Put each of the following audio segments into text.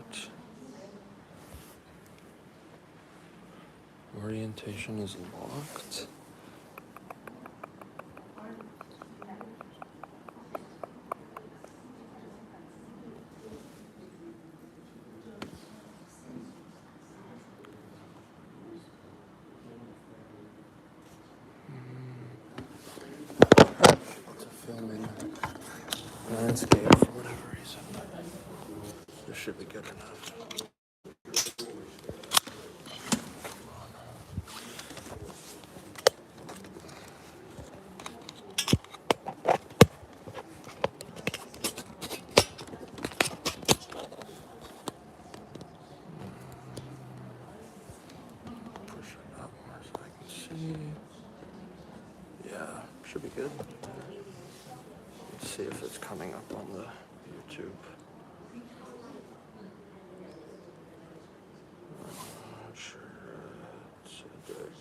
it. Orientation is locked. It's a filming landscape for whatever reason. This should be good enough. Push it up more so I can see. Yeah, should be good. Let's see if it's coming up on the YouTube. Not sure. It's a bit.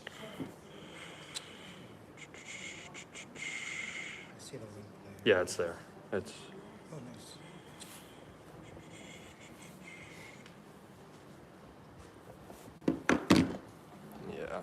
I see the link there. Yeah, it's there. It's. Oh, nice. Yeah.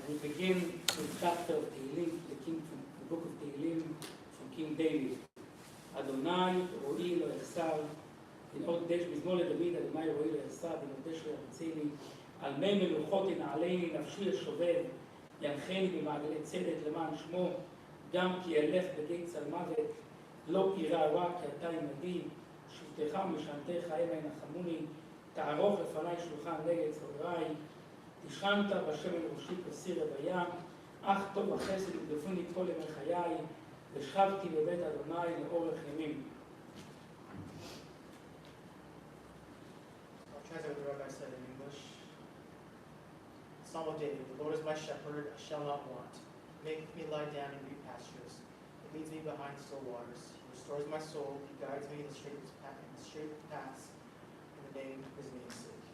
And we begin with chapter of Tehillim, the book of Tehillim from King David. Adonai רואי לא יחסר, בנאות דש מזמור לדוד, אדוני רואי לא יחסר, בנאות דש לא ירצני, על מי מלוכות ינעלני, נפשי ישובב, ינחני במעגלי צדק למען שמו, גם כי אלך בגיא צל מוות, לא אירא רע כי אתה עמדי, שבטך ומשענתך המה ינחמוני, תערוך לפני שולחן נגד צורריי, תשכנת בשמן ראשי כסיר רוויה, אך טוב החסד וגדפוני כל ימי חיי, ושכבתי בבית אדוני לאורך ימים. I'll translate what the rabbi said in English. Psalm of David, the Lord is my shepherd, I shall not want. He maketh me lie down in green pastures. He leads me behind still waters. He restores my soul. He guides me in the straight paths in the name of his name's sake.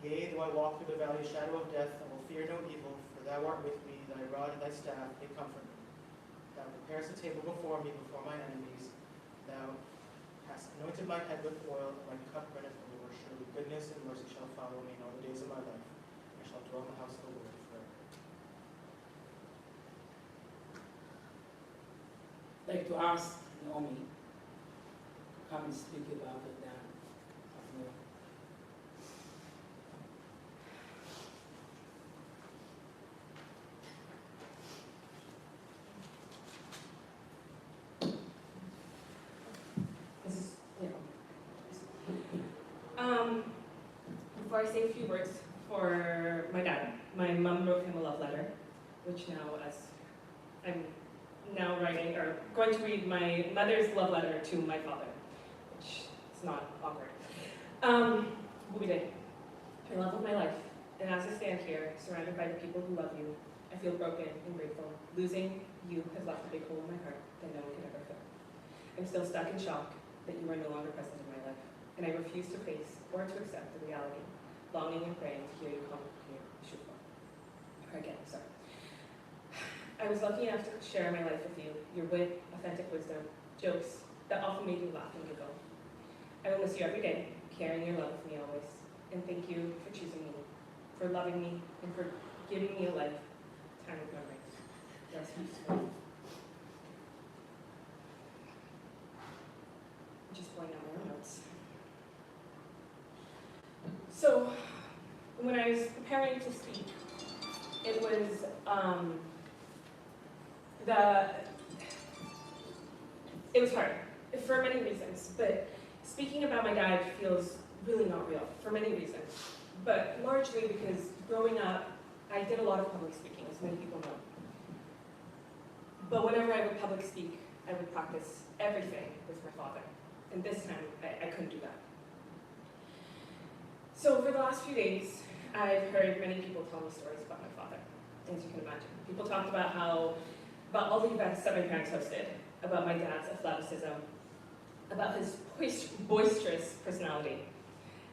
Yea, though I walk through the valley of shadow of death, I will fear no evil, for thou art with me, thy rod and thy staff, they comfort me. Thou preparest a table before me, before my enemies. Thou hast anointed my head with oil, and my cup runneth over. Surely goodness and mercy shall follow me in all the days of my life. I shall dwell in the house of the Lord forever. I'd like to ask Naomi to come and speak about the dad of Noah. Before I say a few words for my dad, my mom wrote him a love letter, which now, as I'm now writing, or going to read my mother's love letter to my father, which is not awkward. The love of my life, and as I stand here, surrounded by the people who love you, I feel broken and grateful. Losing you has left a big hole in my heart that no one can ever fill. I'm still stuck in shock that you are no longer present in my life, and I refuse to face or to accept the reality, longing and praying to hear you come here, Shuvah. Or again, sorry. I was lucky enough to share my life with you, your wit, authentic wisdom, jokes that often made you laugh and giggle. I will miss you every day, carrying your love with me always, and thank you for choosing me, for loving me, and for giving me a lifetime of memories. Bless you, sweet. Just pulling out my own notes. So, when I was preparing to speak, it was it was hard for many reasons, but speaking about my dad feels really not real for many reasons, but largely because growing up, I did a lot of public speaking, as many people know. But whenever I would public speak, I would practice everything with my father. And this time, I couldn't do that. So for the last few days, I've heard many people tell me stories about my father, as you can imagine. People talked about about all the events that my parents hosted, about my dad's athleticism, about his boisterous personality,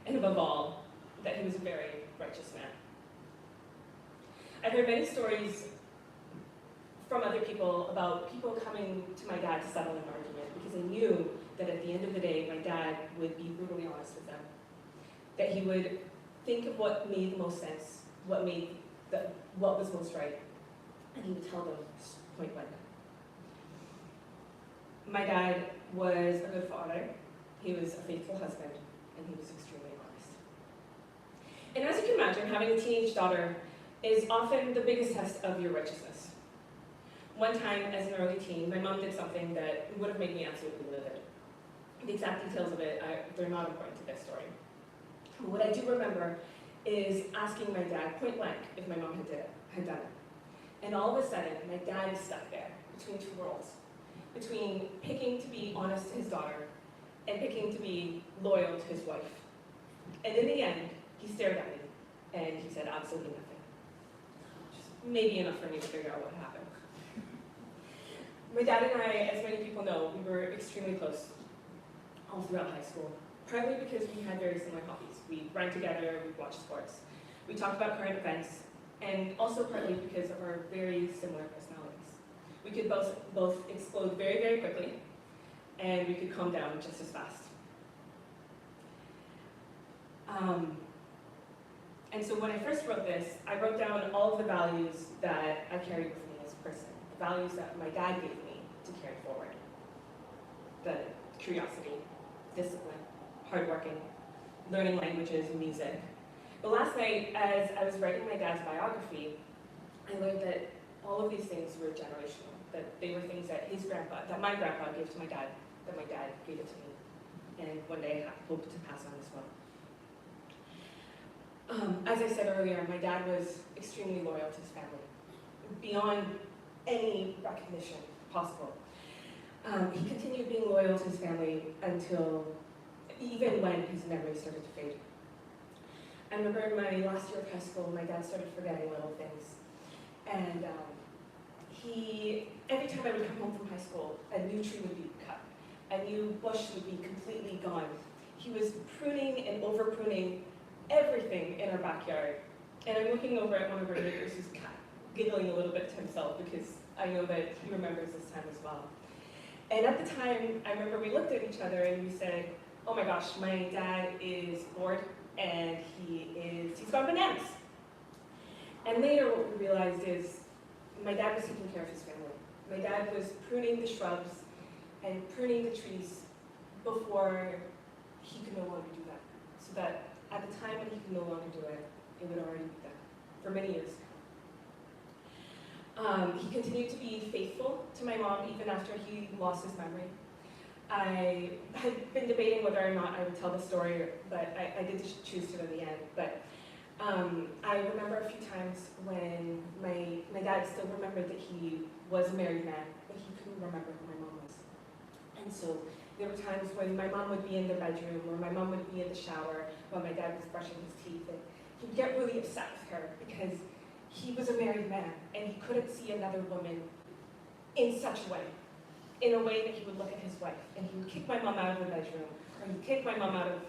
and above all, that he was a very righteous man. I've heard many stories from other people about people coming to my dad to settle an argument because they knew that at the end of the day, my dad would be brutally honest with them. That he would think of what made the most sense, what was most right, and he would tell them point blank. My dad was a good father, he was a faithful husband, and he was extremely honest. And as you can imagine, having a teenage daughter is often the biggest test of your righteousness. One time, as an early teen, my mom did something that would have made me absolutely livid. The exact details of it, they're not important to this story. But what I do remember is asking my dad point blank if my mom had done it. And all of a sudden, my dad is stuck there between two worlds, between picking to be honest to his daughter and picking to be loyal to his wife. And in the end, he stared at me and he said absolutely nothing. Just maybe enough for me to figure out what happened. My dad and I, as many people know, we were extremely close all throughout high school, partly because we had very similar hobbies. We ran together, we watched sports, we talked about current events, and also partly because of our very similar personalities. We could both explode very, very quickly, and we could calm down just as fast. And so when I first wrote this, I wrote down all of the values that I carried with me as a person, the values that my dad gave me to carry forward. The curiosity, discipline, hardworking, learning languages and music. But last night, as I was writing my dad's biography, I learned that all of these things were generational, that they were things that that my grandpa gave to my dad, that my dad gave it to me, and one day I hope to pass on as well. As I said earlier, my dad was extremely loyal to his family, beyond any recognition possible. He continued being loyal to his family until, even when his memory started to fade. I remember in my last year of high school, my dad started forgetting little things. And every time I would come home from high school, a new tree would be cut. A new bush would be completely gone. He was pruning and over-pruning everything in our backyard. And I'm looking over at one of our neighbors who's giggling a little bit to himself because I know that he remembers this time as well. And at the time, I remember we looked at each other and we said, oh my gosh, my dad is bored and he's gone bananas. And later what we realized is my dad was taking care of his family. My dad was pruning the shrubs and pruning the trees before he could no longer do that. So that at the time when he could no longer do it, it would already be done for many years. He continued to be faithful to my mom even after he lost his memory. I had been debating whether or not I would tell the story, but I did choose to in the end. But I remember a few times when my dad still remembered that he was a married man, but he couldn't remember who my mom was. And so there were times when my mom would be in the bedroom or my mom would be in the shower while my dad was brushing his teeth, and he would get really upset with her because he was a married man and he couldn't see another woman in such a way, in a way that he would look at his wife, and he would kick my mom out of the bedroom, or he'd kick my mom out of,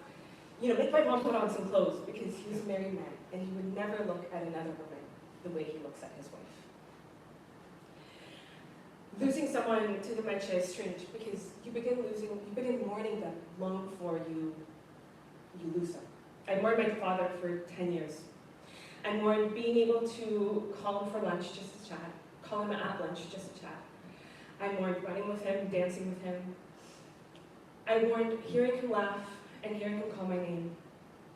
make my mom put on some clothes because he was a married man, and he would never look at another woman the way he looks at his wife. Losing someone to dementia is strange because you begin mourning them long before you lose them. I mourned my father for 10 years. I mourned being able to call him for lunch just to chat, call him at lunch just to chat. I mourned running with him, dancing with him. I mourned hearing him laugh and hearing him call my name,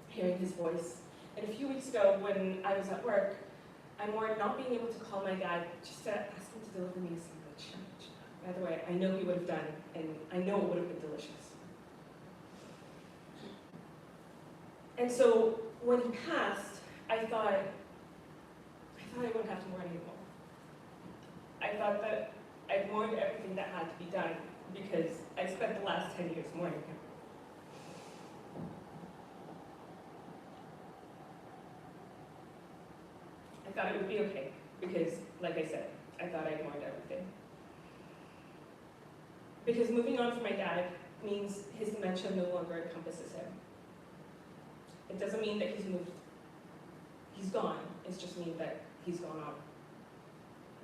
hearing his voice. And a few weeks ago when I was at work, I mourned not being able to call my dad just to ask him to deliver me a sandwich. By the way, I know he would have done, and I know it would have been delicious. And so when he passed, I thought I wouldn't have to mourn anymore. I thought that I'd mourned everything that had to be done because I spent the last 10 years mourning him. I thought it would be okay because, like I said, I thought I'd mourned everything. Because moving on from my dad means his dementia no longer encompasses him. It doesn't mean that he's gone. It just means that he's gone on.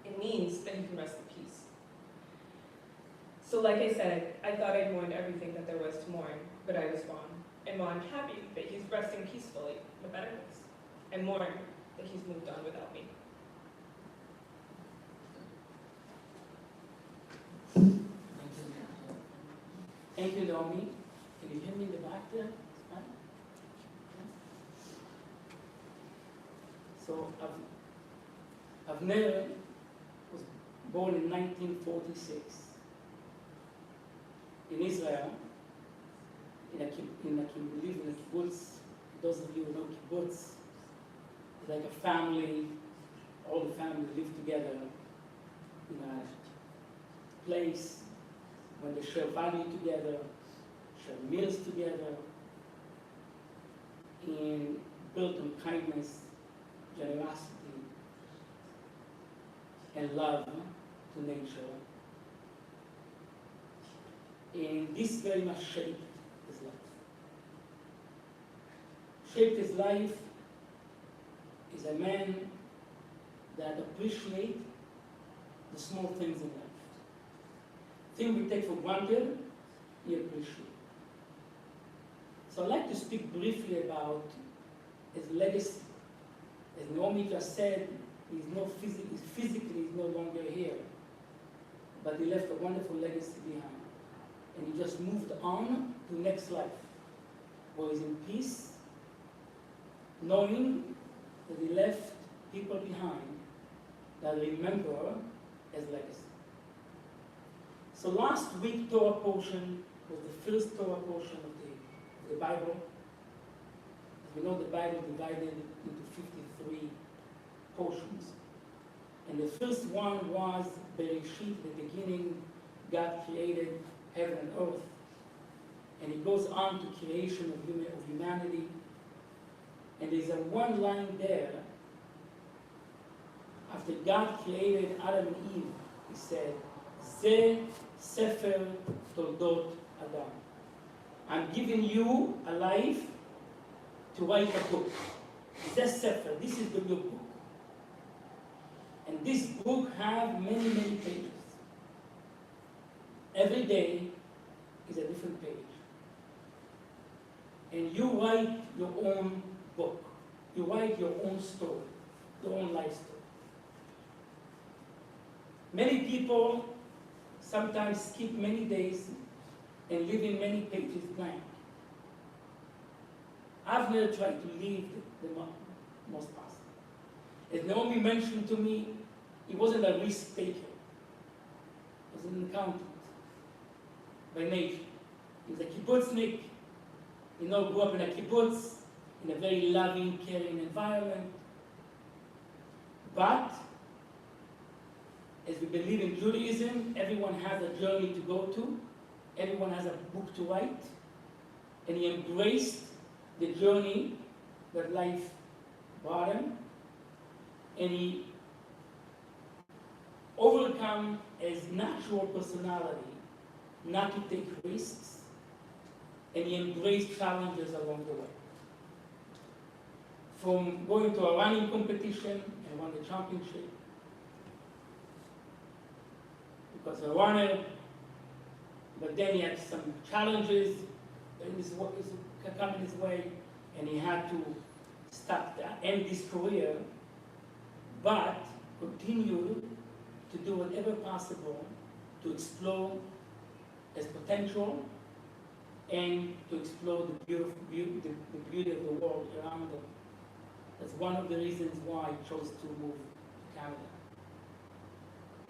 It means that he can rest in peace. So like I said, I thought I'd mourned everything that there was to mourn, but I was gone. And while I'm happy that he's resting peacefully in a better place, I mourn that he's moved on without me. Thank you, Naomi. Can you hear me in the back there? Fine. So, Avner was born in 1946 in Israel, in a kibbutz. Those of you who know kibbutz, it's like a family, all the family live together in a place when they share value together, share meals together, and built on kindness, generosity, and love to nature. And this very much shaped his life. Shaped his life is a man that appreciates the small things in life. Things we take for granted, he appreciates. So I'd like to speak briefly about his legacy Naomi just said physically is no longer here, but he left a wonderful legacy behind. And he just moved on to the next life, where he's in peace, knowing that he left people behind that remember as legacy. So last week Torah portion was the first Torah portion of the Bible. As we know, the Bible is divided into 53 portions. And the first one was Bereshit, the beginning, God created heaven and earth. And it goes on to creation of humanity. And there's a one line there. After God created Adam and Eve, he said, Ze Sefer Toldot Adam. I'm giving you a life to write a book. Ze Sefer, this is the new book. And this book has many, many pages. Every day is a different page. And you write your own book. You write your own story, your own life story. Many people sometimes skip many days and leave in many pages blank. Avner tried to leave the most possible. As Naomi mentioned to me, he wasn't a risk taker. He was an accountant by nature. He was a kibbutznik, grew up in a kibbutz, in a very loving, caring environment. But, as we believe in Judaism, everyone has a journey to go to, everyone has a book to write, and he embraced the journey that life brought him, and he overcome his natural personality not to take risks, and he embraced challenges along the way. From going to a running competition and won the championship, because a runner, but then he had some challenges coming his way, and he had to stop that, end his career, but continue to do whatever possible to explore his potential and to explore the beauty of the world around him. That's one of the reasons why he chose to move to Canada.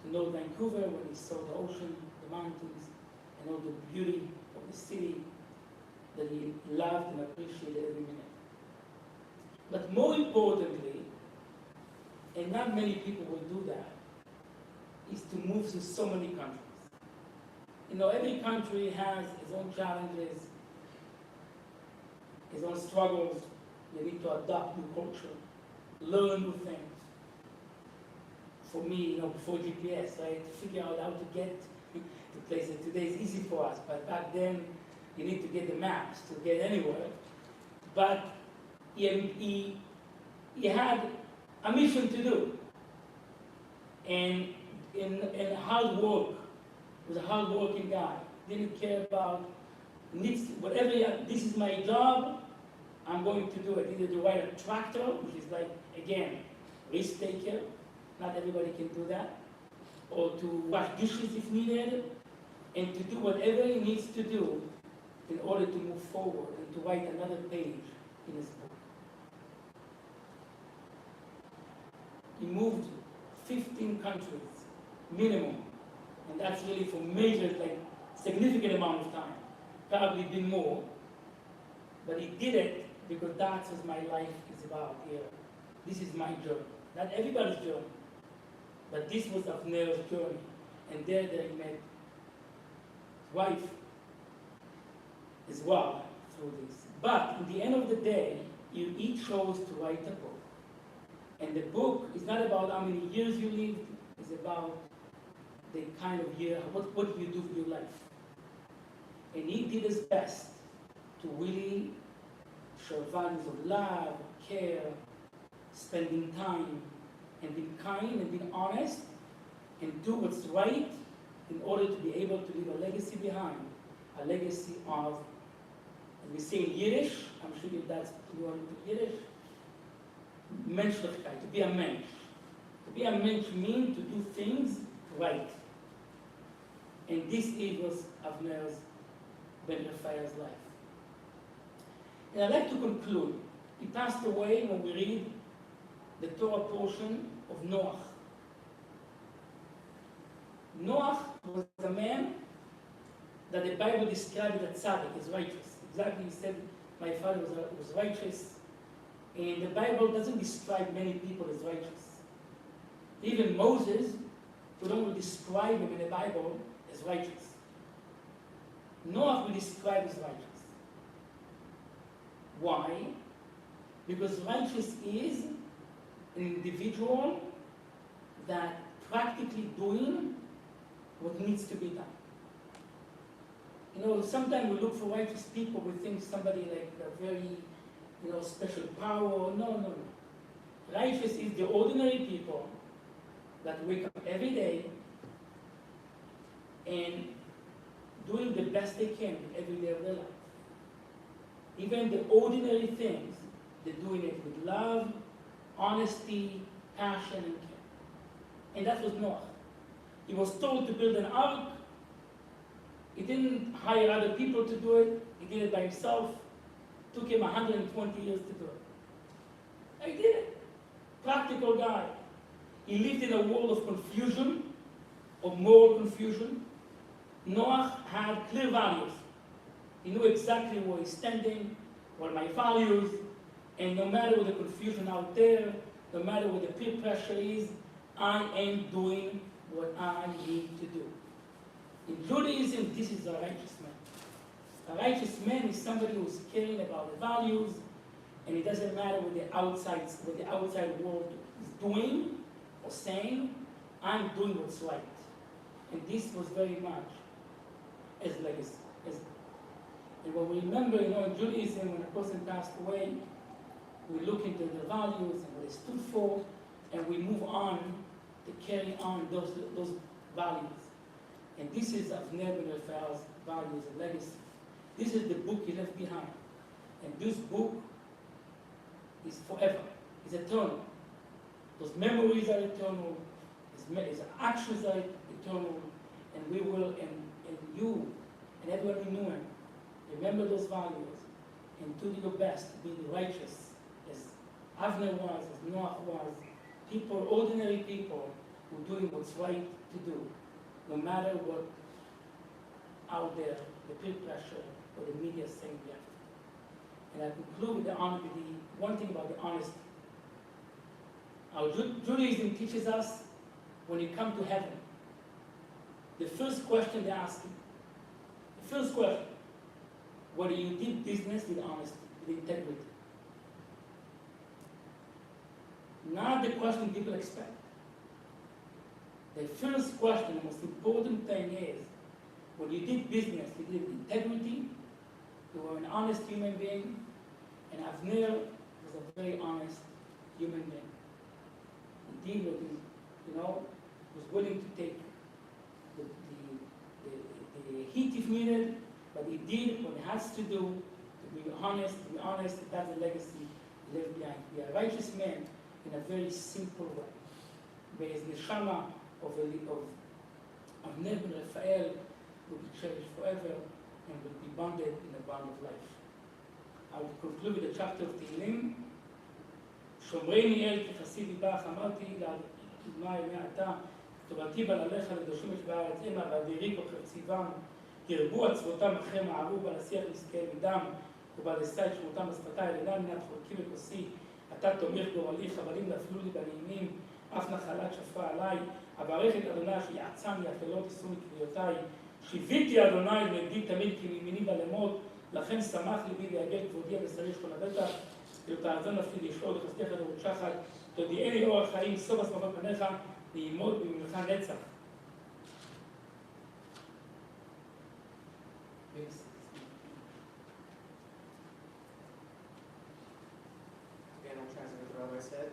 To know Vancouver when he saw the ocean, the mountains, and all the beauty of the city that he loved and appreciated every minute. But more importantly, and not many people will do that, is to move to so many countries. Every country has its own challenges, its own struggles. You need to adopt new culture, learn new things. For me, before GPS, right, to figure out how to get to places. Today is easy for us, but back then, you need to get the maps to get anywhere. But he had a mission to do. And in hard work, he was a hard-working guy. Didn't care about needs, whatever, this is my job, I'm going to do it. Either to ride a tractor, which is like, again, risk taker. Not everybody can do that. Or to wash dishes if needed, and to do whatever he needs to do in order to move forward and to write another page in his book. He moved 15 countries, minimum, and that's really for major, significant amount of time. Probably been more, but he did it because that's what my life is about here. This is my journey. Not everybody's journey, but this was Avner's journey. And there he met his wife as well through this. But at the end of the day, you each chose to write a book. And the book is not about how many years you lived, it's about the kind of year, what you do for your life. And he did his best to really show values of love, care, spending time, and being kind and being honest, and do what's right in order to be able to leave a legacy behind, a legacy of, as we say in Yiddish, I'm sure that's you are into Yiddish, menschlichkeit, to be a mensch. To be a mensch means to do things right. And this was Avner's Ben Raphael's life. And I'd like to conclude. He passed away when we read the Torah portion of Noah. Noah was a man that the Bible described as tzaddik, as righteous. Exactly, he said, my father was righteous. And the Bible doesn't describe many people as righteous. Even Moses, we don't describe him in the Bible as righteous. Noah we describe as righteous. Why? Because righteous is an individual that practically doing what needs to be done. You know, sometimes we look for righteous people, we think somebody like a very, special power. No. Righteous is the ordinary people that wake up every day and doing the best they can every day of their life. Even the ordinary things, they're doing it with love, honesty, passion, and care. And that was Noah. He was told to build an ark. He didn't hire other people to do it. He did it by himself. It took him 120 years to do it. He did it. Practical guy. He lived in a world of confusion, of moral confusion. Noah had clear values. He knew exactly where he's standing, what are my values, and no matter what the confusion out there, no matter what the peer pressure is, I am doing what I need to do. In Judaism, this is a righteous man. A righteous man is somebody who's caring about the values, and it doesn't matter what the outside world is doing or saying. I'm doing what's right. And this was very much as legacy. And when we remember, in Judaism, when a person passed away, we look into the values and what they stood for, and we move on to carry on those values. And this is Avner ben Raphael's values and legacy. This is the book he left behind. And this book is forever, it's eternal. Those memories are eternal, his actions are eternal, and we will, and you, and everyone who knew him, remember those values, and do your best to be righteous, as Avner was, as Noah was, people, ordinary people, who are doing what's right to do, no matter what out there, the peer pressure, or the media saying we have to. And I conclude with the one thing about the honesty. Our Judaism teaches us, when you come to heaven, the first question they ask you, whether you did business with honesty, with integrity. Not the question people expect. The first question, the most important thing is, when you did business, you did it with integrity, you were an honest human being, and Avner was a very honest human being. He did what he, was willing to take the heat if needed, but he did what he has to do to be honest. That's the legacy he left behind. Be a righteous man in a very simple way. But his neshama of Avner ben Raphael will be cherished forever and will be bonded in a bond of life. I will conclude with the chapter of Tehillim. שומרני אל כחסיד ליבך, אמרתי לאדוני מעתה, תורתי בלעליך לדרשו יש בארץ המה, ואדירי כל חפציבם, ירבו עצבותם אחרי מערו, בעל השיח נזכה מדם, ובעל אשא את שמותם בשפתי, אינם מנת חולקים וכוסי, אתה תומך גורלי, חבלים נפלו לי בנעימים, אף נחלת שפרה עליי, אברך את אדוני שיעצם יפלות יישאו מקריאותיי, שיוויתי אדוני נגדי תמיד כי מימיני בלמות, לכן שמח ליבי ויגל כבודי המסריש כל הבטח, תעזור נפשי לשאול לחסדך לראות שחת, תודיעני אורח חיים, סוף אסמכות פניך, ללמוד בממלכה נצח. Again, I'll translate what the rabbi said.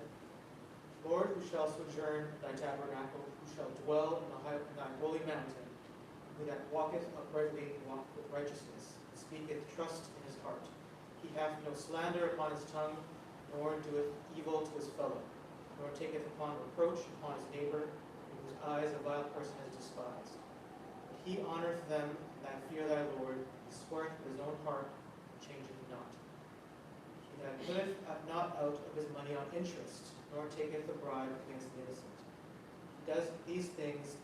Lord, who shall sojourn in thy tabernacle, who shall dwell in thy holy mountain, who that walketh uprightly and walketh with righteousness, and speaketh trust in his heart. He hath no slander upon his tongue, nor doeth evil to his fellow, nor taketh upon reproach upon his neighbor, in whose eyes a vile person is despised. But he honoureth them that fear thy Lord, he sweareth with his own heart, and changeth not. He that putteth not out of his money on interest, nor taketh a bribe against the innocent. He does these things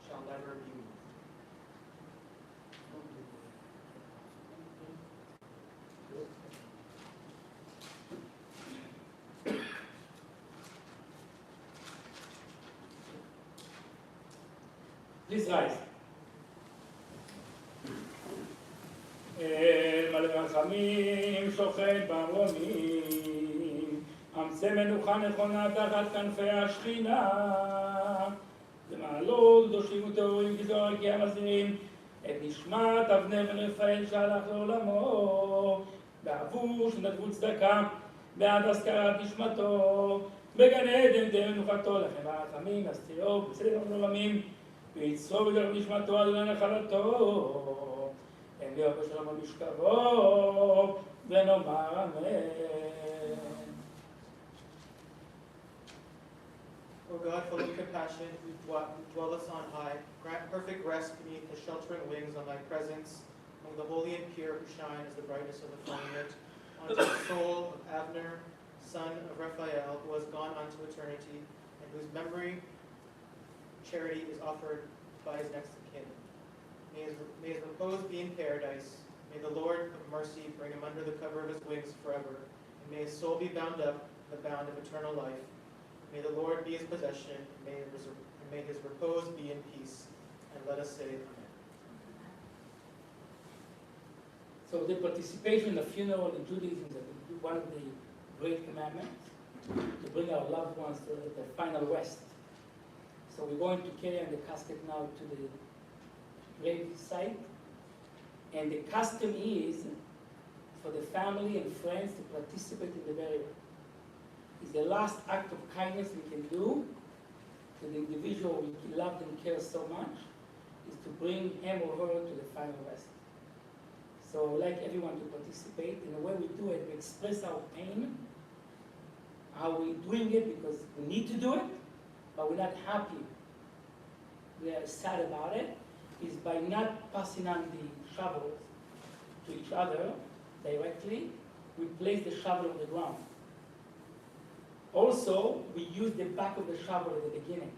shall never be moved. Please rise. אל מלא רחמים שוכן במרומים, אמצא מנוחה נכונה תחת כנפי השכינה. למעלות קדושים וטהורים כזוהר כי המזהירים את נשמת אבנר בן רפאל שהלך לעולמו, בעבור שנתבו צדקה בעד הזכרת נשמתו, בגן עדן תהיה מנוחתו לכם הרחמים והסתירו בצדק העולמים, ויצרו בדרך נשמתו עד לנחלתו, אין להיות בשלום במשכבו, ונאמר אמן. O God, full of compassion, who dwellest on high, grant perfect rest beneath the sheltering wings on thy presence, among the holy and pure who shine as the brightness of the firmament, unto the soul of Avner, son of Raphael, who has gone unto eternity, and whose memory charity is offered by his next of kin. May his repose be in paradise. May the Lord of mercy bring him under the cover of his wings forever, and may his soul be bound up in the bound of eternal life. May the Lord be his possession, and may his repose be in peace. And let us say amen. So the participation in the funeral in Judaism is one of the great commandments, to bring our loved ones to the final rest. So we're going to carry on the casket now to the grave site. And the custom is for the family and friends to participate in the burial. It's the last act of kindness we can do to the individual we love and care so much, is to bring him or her to the final rest. So I'd like everyone to participate. In the way we do it, we express our pain, how we're doing it because we need to do it, but we're not happy. We are sad about it, is by not passing on the shovel to each other directly, we place the shovel on the ground. Also, we use the back of the shovel at the beginning,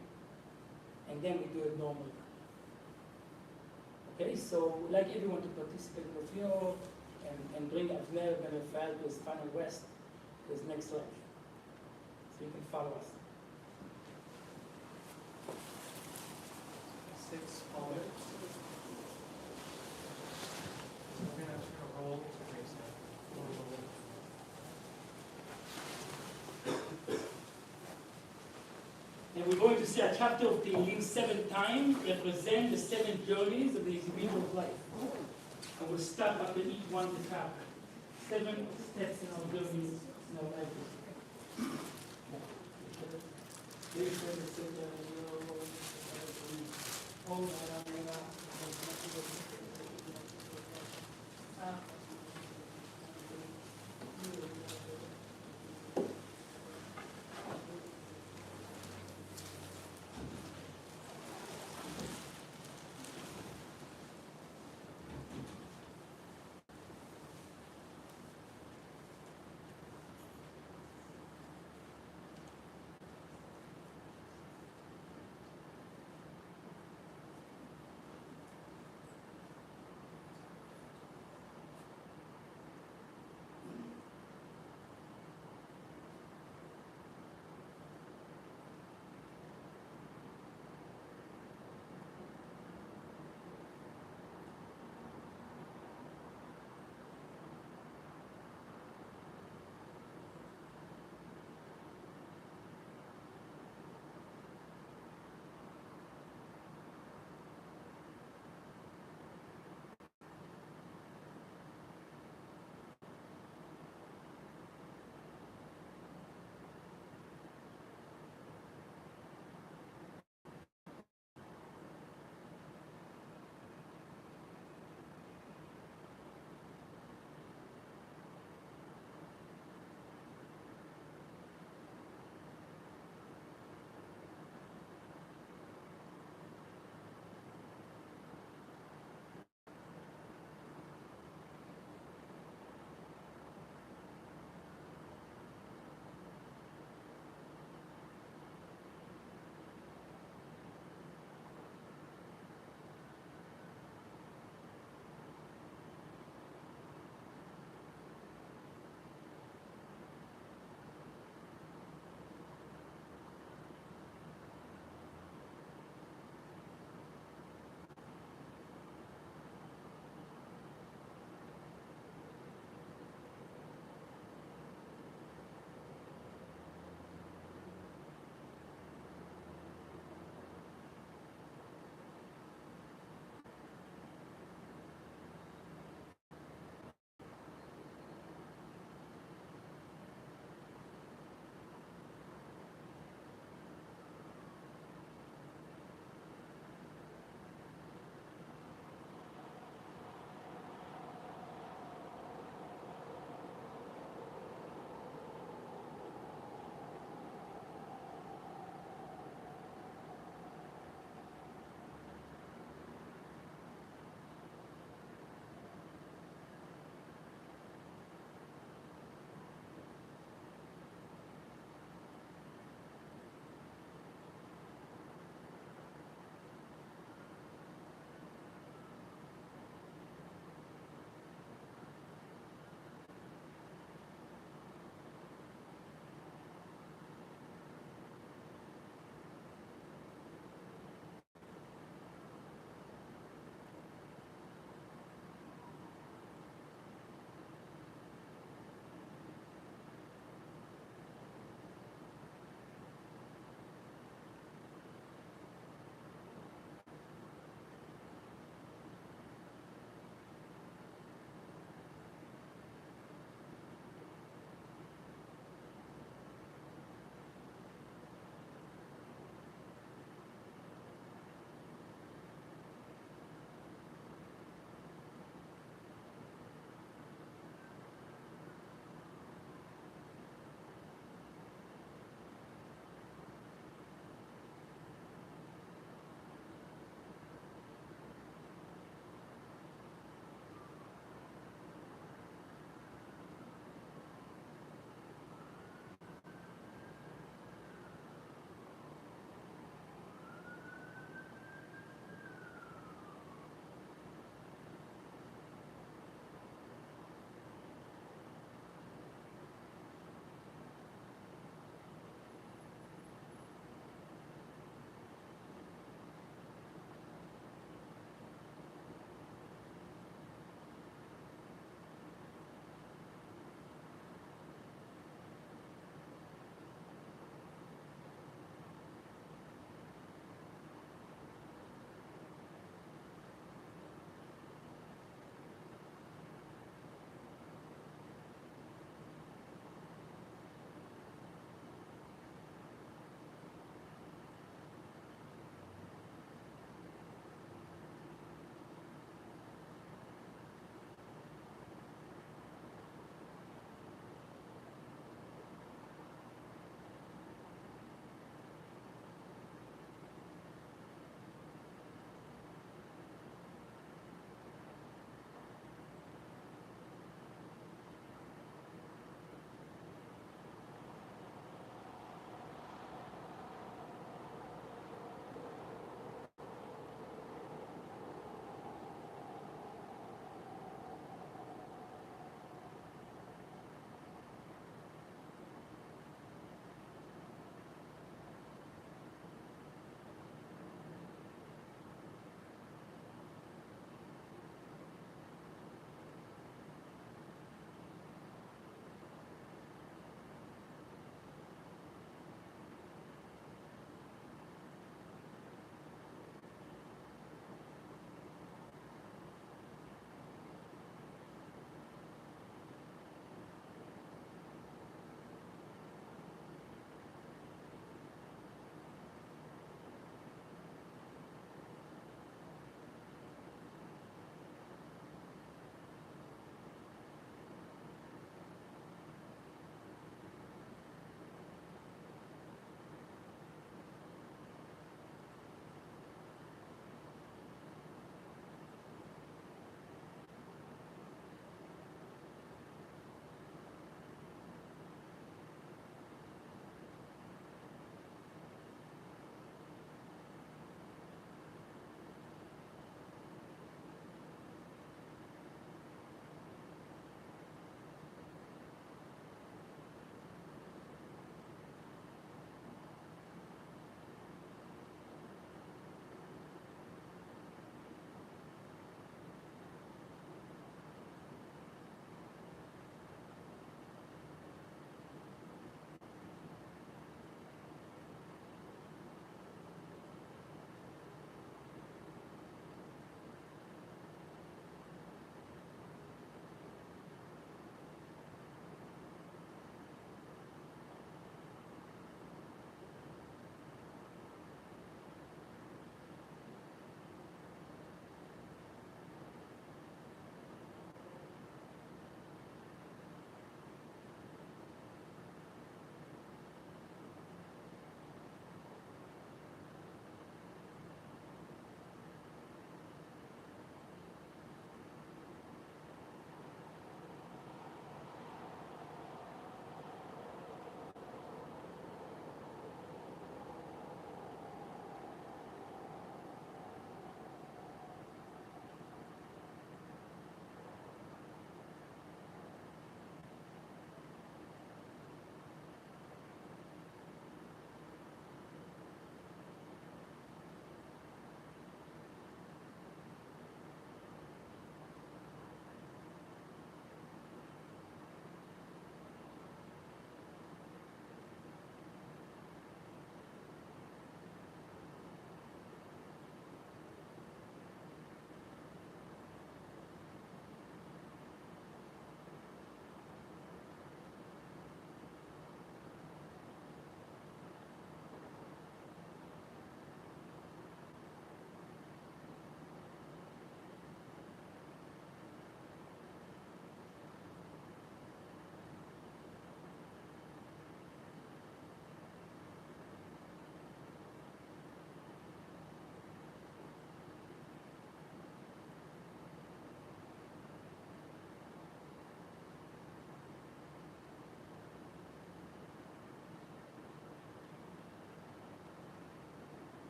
and then we do it normally. Okay, so we'd like everyone to participate in the funeral and bring Avner ben Raphael to his final rest, to his next life. So you can follow us. 6 forward. We're going to roll to face that. And we're going to see a chapter of Tehillim 7 times, represent the 7 journeys of the individual's life. And we'll start after each one to top. 7 steps in our journeys in our life. Oh,